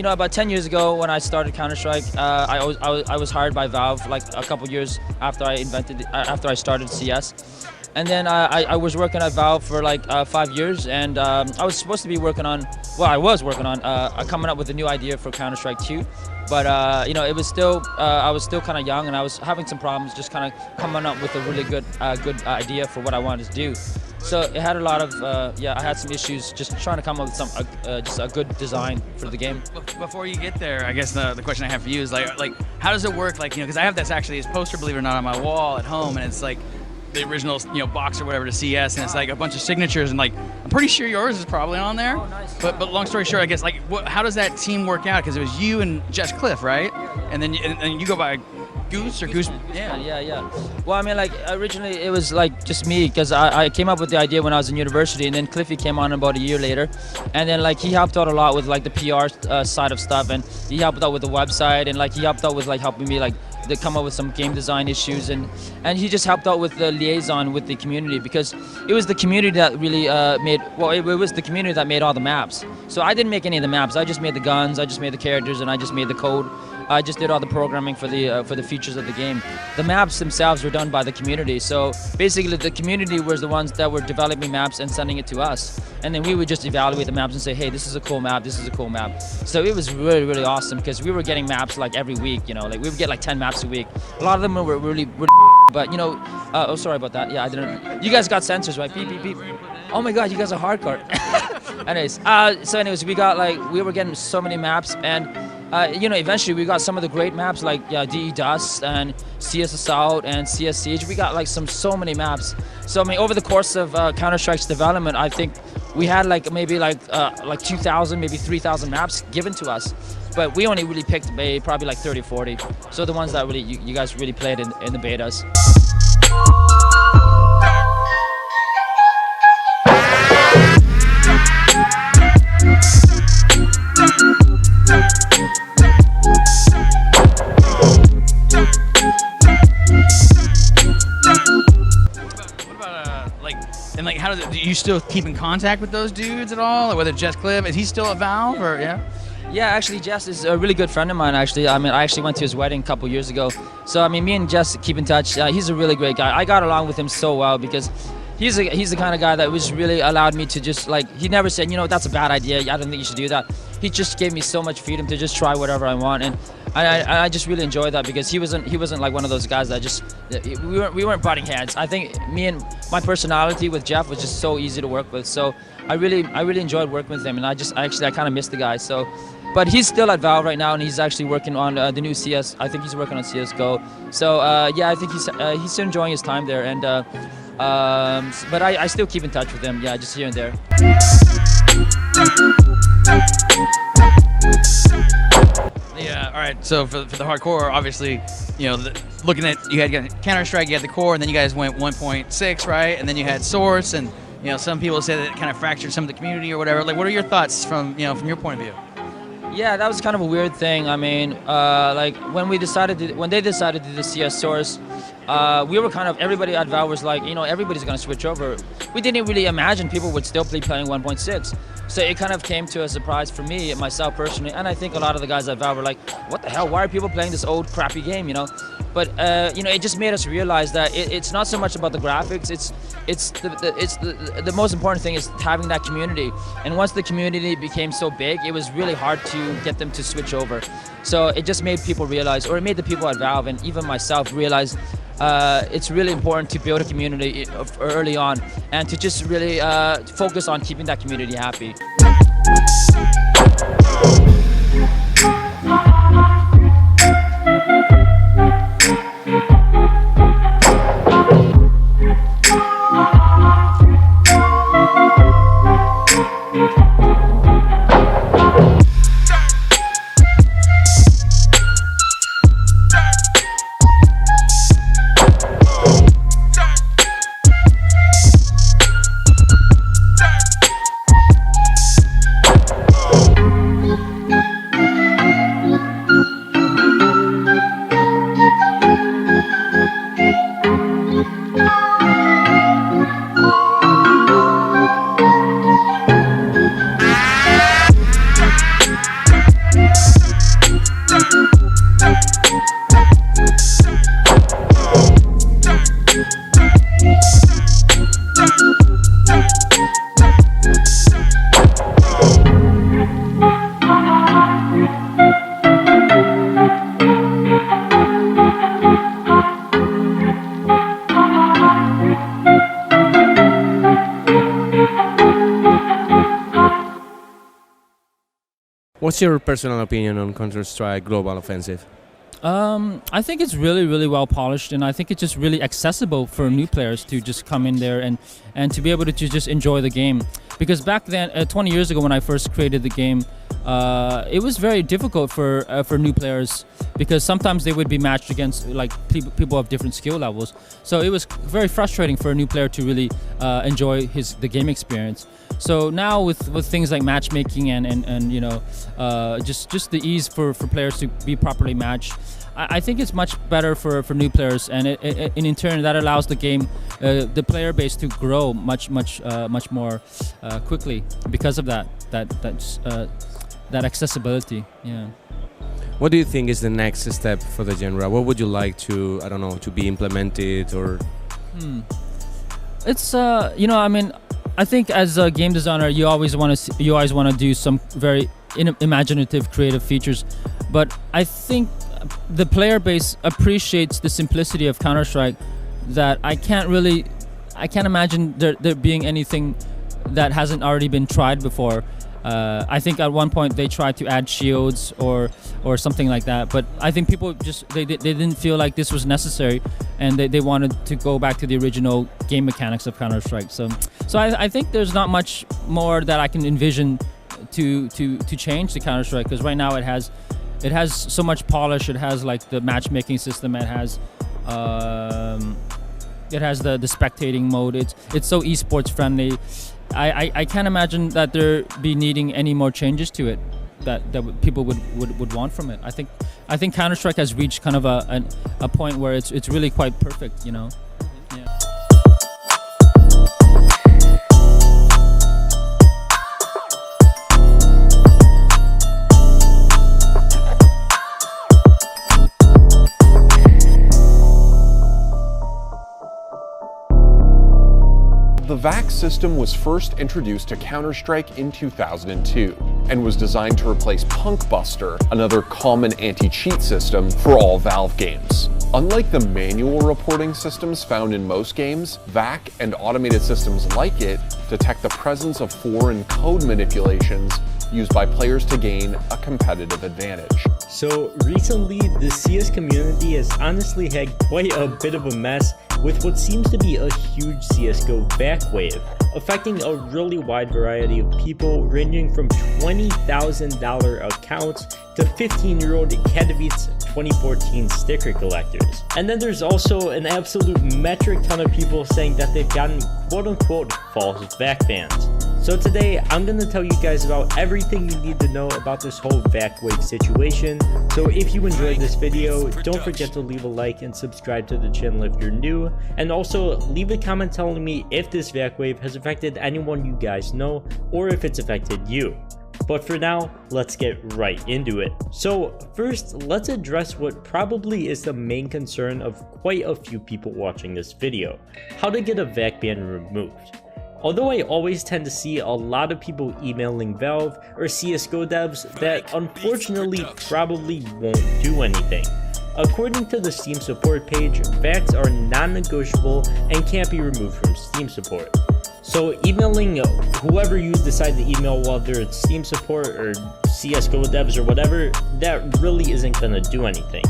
you know, about 10 years ago when I started Counter-Strike, I was hired by Valve like a couple years after I started CS. And then I was working at Valve for like 5 years, and I was supposed to be working on, I was working on coming up with a new idea for Counter-Strike 2. But you know, it was still, I was still kind of young, and I was having some problems just kind of coming up with a really good idea for what I wanted to do. So it had a lot of, I had some issues just trying to come up with some, just a good design for the game. Before you get there, I guess the question I have for you is like how does it work? Like, you know, because I have this actually as poster, believe it or not, on my wall at home, and it's like the original, you know, box or whatever to CS, and it's like a bunch of signatures, and like I'm pretty sure yours is probably on there. Oh, nice. But long story short, I guess like how does that team work out? Because it was you and Jess Cliff, right? And then you go by Goose or Goose? Yeah. Well, I mean, like originally it was like just me, because I came up with the idea when I was in university, and then Cliffy came on about a year later, and then like he helped out a lot with like the PR side of stuff, and he helped out with the website, and like he helped out with like helping me like to come up with some game design issues, and he just helped out with the liaison with the community, because it was the community that really it was the community that made all the maps. So I didn't make any of the maps. I just made the guns, I just made the characters, and I just made the code. I just did all the programming for the features of the game. The maps themselves were done by the community. So basically, the community was the ones that were developing maps and sending it to us, and then we would just evaluate the maps and say, hey, this is a cool map, this is a cool map. So it was really, really awesome, because we were getting maps like every week. You know, like we would get like 10 maps a week. A lot of them were really but you know, oh, sorry about that. Yeah, I didn't. You guys got sensors, right? Beep, beep, beep. Oh my God, you guys are hardcore. anyways, we were getting so many maps, and you know, eventually we got some of the great maps like DE Dust and CS Assault and CS Siege. We got like so many maps. So I mean, over the course of Counter-Strike's development, I think we had like maybe like 2,000, maybe 3,000 maps given to us. But we only really picked probably like 30, 40. So the ones that really you guys really played in the betas. And like, how do you still keep in contact with those dudes at all, or whether Jess Cliff, is he still at Valve, or yeah? Yeah, actually, Jess is a really good friend of mine, actually. I mean, I actually went to his wedding a couple years ago. So, I mean, me and Jess keep in touch. He's a really great guy. I got along with him so well, because he's the kind of guy that was really allowed me to just, like, he never said, you know, that's a bad idea, I don't think you should do that. He just gave me so much freedom to just try whatever I want, and I just really enjoyed that, because he wasn't like one of those guys that just, we weren't butting heads. I think me and my personality with Jeff was just so easy to work with. So I really enjoyed working with him, and I kind of missed the guy. So, but he's still at Valve right now, and he's actually working on the new CS. I think he's working on CS:GO. So yeah, I think he's still enjoying his time there, and but I still keep in touch with him. Yeah, just here and there. Yeah, all right, so for the hardcore, obviously, you know, looking at, you had Counter-Strike, you had the core, and then you guys went 1.6, right? And then you had Source, and, you know, some people say that it kind of fractured some of the community or whatever. Like, what are your thoughts from your point of view? Yeah, that was kind of a weird thing. I mean, like when they decided to do the CS Source, we were kind of, everybody at Valve was like, you know, everybody's going to switch over. We didn't really imagine people would still be playing 1.6. So it kind of came to a surprise for me, myself personally, and I think a lot of the guys at Valve were like, what the hell, why are people playing this old crappy game, you know? But you know, it just made us realize that it's not so much about the graphics, it's the most important thing is having that community. And once the community became so big, it was really hard to get them to switch over. So it just made people realize, or it made the people at Valve and even myself realize, it's really important to build a community early on, and to just really focus on keeping that community happy. What's your personal opinion on Counter-Strike Global Offensive? I think it's really, really well polished, and I think it's just really accessible for new players to just come in there and to be able to just enjoy the game. Because back then, 20 years ago when I first created the game, it was very difficult for new players because sometimes they would be matched against like people of different skill levels. So it was very frustrating for a new player to really enjoy the game experience. So now with things like matchmaking and you know just the ease for players to be properly matched, I think it's much better for new players, and in turn that allows the game, the player base to grow much more quickly because of that accessibility. Yeah. What do you think is the next step for the genre? What would you like to, I don't know, to be implemented or? It's you know, I mean, I think as a game designer, you always want to do some very imaginative, creative features, but I think the player base appreciates the simplicity of Counter-Strike that I can't imagine there being anything that hasn't already been tried before. I think at one point they tried to add shields or something like that, but I think people just they didn't feel like this was necessary, and they wanted to go back to the original game mechanics of Counter-Strike. So I think there's not much more that I can envision to change the Counter-Strike, because right now it has so much polish. It has like the matchmaking system. It has the spectating mode. It's so esports friendly. I can't imagine that there be needing any more changes to it that people would want from it. I think Counter-Strike has reached kind of a point where it's really quite perfect, you know. Yeah. The VAC system was first introduced to Counter-Strike in 2002 and was designed to replace Punkbuster, another common anti-cheat system for all Valve games. Unlike the manual reporting systems found in most games, VAC and automated systems like it detect the presence of foreign code manipulations used by players to gain a competitive advantage. So recently, the CS community has honestly had quite a bit of a mess with what seems to be a huge CSGO VAC wave, affecting a really wide variety of people, ranging from $20,000 accounts to 15-year-old Katowice 2014 sticker collectors. And then there's also an absolute metric ton of people saying that they've gotten quote-unquote false VAC bans. So today, I'm going to tell you guys about everything you need to know about this whole VAC wave situation. So if you enjoyed this video, don't forget to leave a like and subscribe to the channel if you're new. And also, leave a comment telling me if this VAC wave has affected anyone you guys know, or if it's affected you. But for now, let's get right into it. So first, let's address what probably is the main concern of quite a few people watching this video: how to get a VAC ban removed. Although I always tend to see a lot of people emailing Valve or CSGO devs that unfortunately probably won't do anything. According to the Steam support page, VACs are non-negotiable and can't be removed from Steam support. So emailing whoever you decide to email, whether it's Steam support or CSGO devs or whatever, that really isn't going to do anything.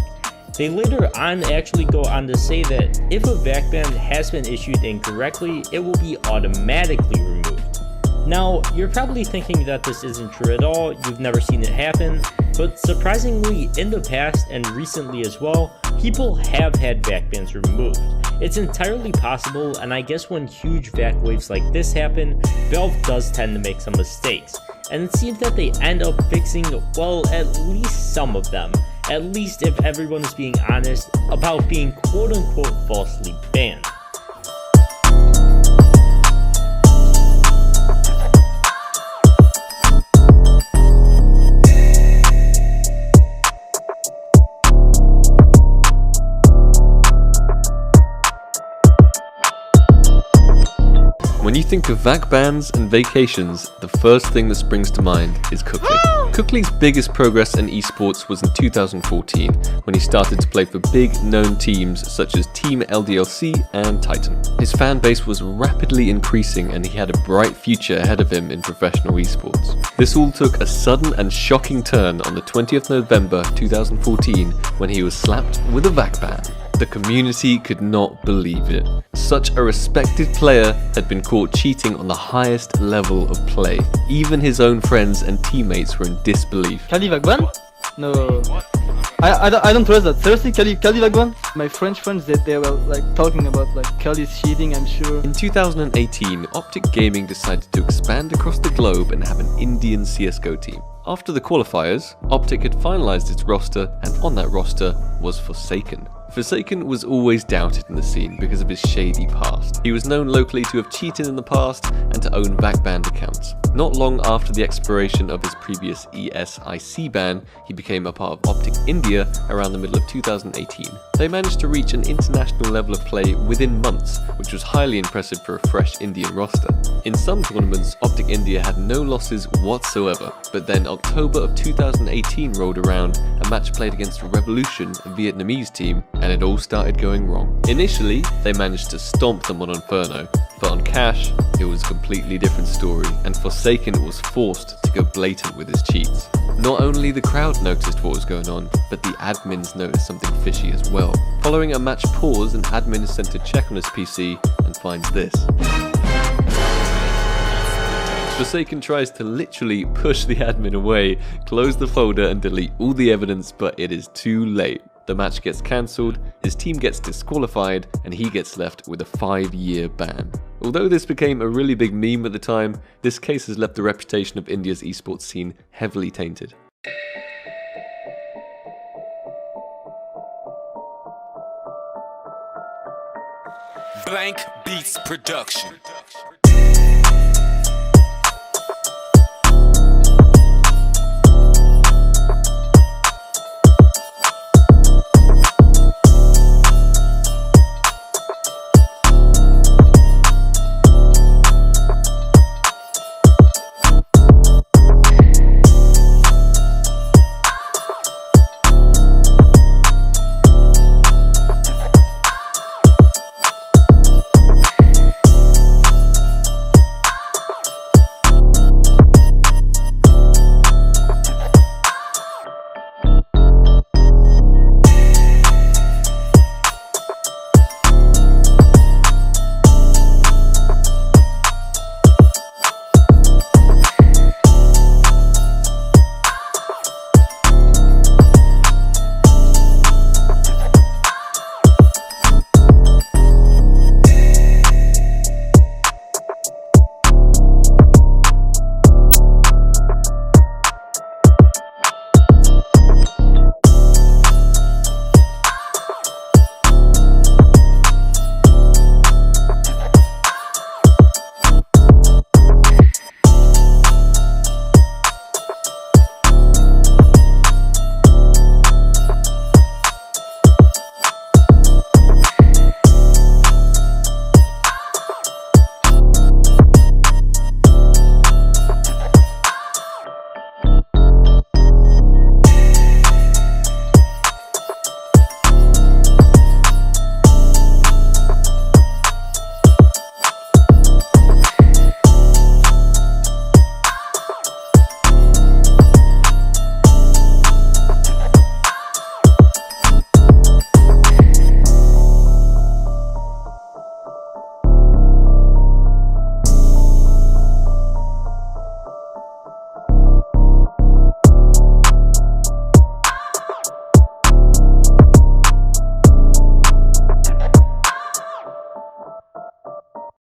They later on actually go on to say that if a VAC ban has been issued incorrectly, it will be automatically removed. Now, you're probably thinking that this isn't true at all, you've never seen it happen, but surprisingly, in the past and recently as well, people have had VAC bans removed. It's entirely possible, and I guess when huge VAC waves like this happen, Valve does tend to make some mistakes, and it seems that they end up fixing, well, at least some of them. At least if everyone is being honest about being quote-unquote falsely banned. When you think of VAC bans and vacations, the first thing that springs to mind is cooking. Cookley's biggest progress in esports was in 2014, when he started to play for big known teams such as Team LDLC and Titan. His fan base was rapidly increasing and he had a bright future ahead of him in professional esports. This all took a sudden and shocking turn on the 20th November 2014 when he was slapped with a VAC ban. The community could not believe it. Such a respected player had been caught cheating on the highest level of play. Even his own friends and teammates were in disbelief. Kali Vagban? No. I don't trust that. Seriously, Kali Vagban? My French friends, they were like talking about like Kali's cheating, I'm sure. In 2018, Optic Gaming decided to expand across the globe and have an Indian CSGO team. After the qualifiers, Optic had finalized its roster, and on that roster was Forsaken. Forsaken was always doubted in the scene because of his shady past. He was known locally to have cheated in the past and to own VAC banned accounts. Not long after the expiration of his previous ESIC ban, he became a part of Optic India around the middle of 2018. They managed to reach an international level of play within months, which was highly impressive for a fresh Indian roster. In some tournaments, Optic India had no losses whatsoever, but then October of 2018 rolled around, a match played against Revolution, a Vietnamese team, and it all started going wrong. Initially, they managed to stomp them on Inferno, but on Cash, it was a completely different story, and Forsaken was forced to go blatant with his cheats. Not only the crowd noticed what was going on, but the admins noticed something fishy as well. Following a match pause, an admin is sent to check on his PC and finds this. Forsaken tries to literally push the admin away, close the folder and delete all the evidence, but it is too late. The match gets cancelled, his team gets disqualified, and he gets left with a 5-year ban. Although this became a really big meme at the time, this case has left the reputation of India's esports scene heavily tainted. Blank Beats Production.